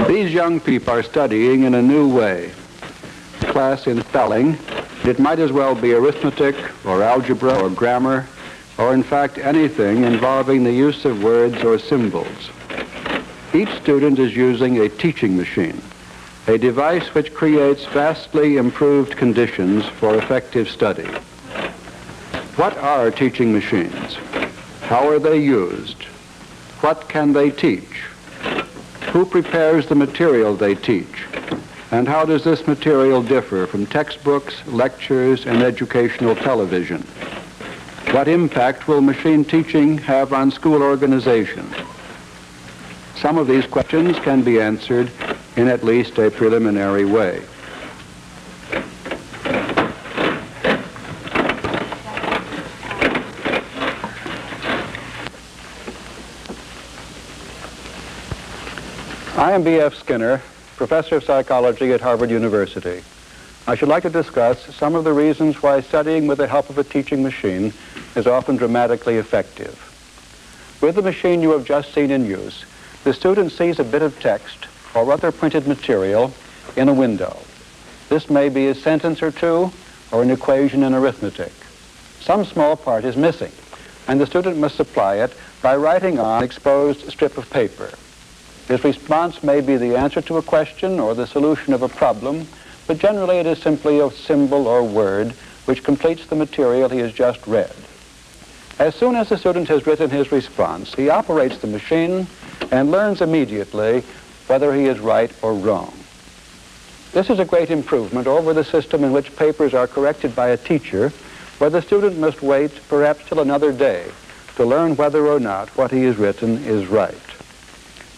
These young people are studying in a new way. Class in spelling, it might as well be arithmetic or algebra or grammar, or in fact anything involving the use of words or symbols. Each student is using a teaching machine, a device which creates vastly improved conditions for effective study. What are teaching machines? How are they used? What can they teach? Who prepares the material they teach? And how does this material differ from textbooks, lectures, and educational television? What impact will machine teaching have on school organization? Some of these questions can be answered in at least a preliminary way. I am B.F. Skinner, professor of psychology at Harvard University. I should like to discuss some of the reasons why studying with the help of a teaching machine is often dramatically effective. With the machine you have just seen in use, the student sees a bit of text or other printed material in a window. This may be a sentence or two or an equation in arithmetic. Some small part is missing, and the student must supply it by writing on an exposed strip of paper. His response may be the answer to a question or the solution of a problem, but generally it is simply a symbol or word which completes the material he has just read. As soon as the student has written his response, he operates the machine and learns immediately whether he is right or wrong. This is a great improvement over the system in which papers are corrected by a teacher, where the student must wait perhaps till another day to learn whether or not what he has written is right.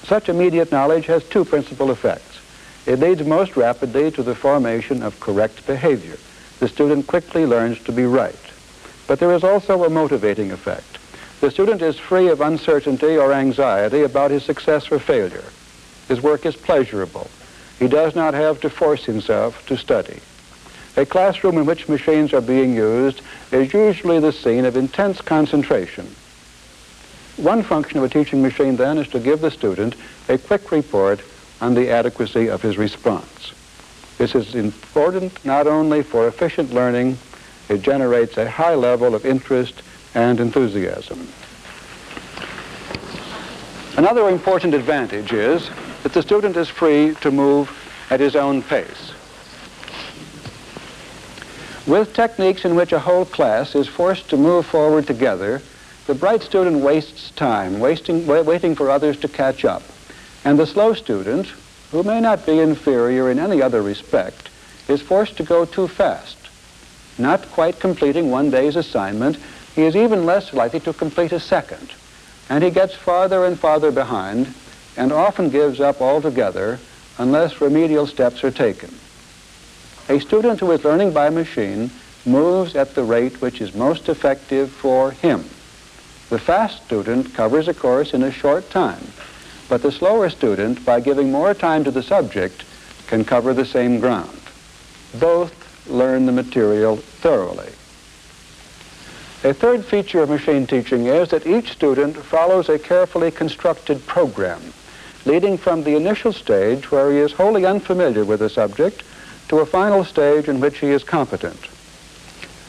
Such immediate knowledge has two principal effects. It leads most rapidly to the formation of correct behavior. The student quickly learns to be right. But there is also a motivating effect. The student is free of uncertainty or anxiety about his success or failure. His work is pleasurable. He does not have to force himself to study. A classroom in which machines are being used is usually the scene of intense concentration. One function of a teaching machine, then, is to give the student a quick report on the adequacy of his response. This is important not only for efficient learning, it generates a high level of interest and enthusiasm. Another important advantage is that the student is free to move at his own pace. With techniques in which a whole class is forced to move forward together, the bright student wastes time, waiting for others to catch up. And the slow student, who may not be inferior in any other respect, is forced to go too fast. Not quite completing one day's assignment, he is even less likely to complete a second. And he gets farther and farther behind, and often gives up altogether unless remedial steps are taken. A student who is learning by machine moves at the rate which is most effective for him. The fast student covers a course in a short time, but the slower student, by giving more time to the subject, can cover the same ground. Both learn the material thoroughly. A third feature of machine teaching is that each student follows a carefully constructed program, leading from the initial stage where he is wholly unfamiliar with the subject to a final stage in which he is competent.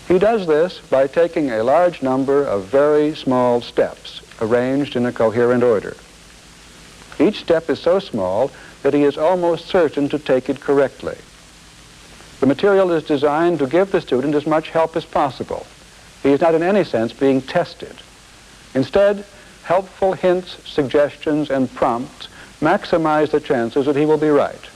He does this by taking a large number of very small steps arranged in a coherent order. Each step is so small that he is almost certain to take it correctly. The material is designed to give the student as much help as possible. He is not in any sense being tested. Instead, helpful hints, suggestions, and prompts maximize the chances that he will be right.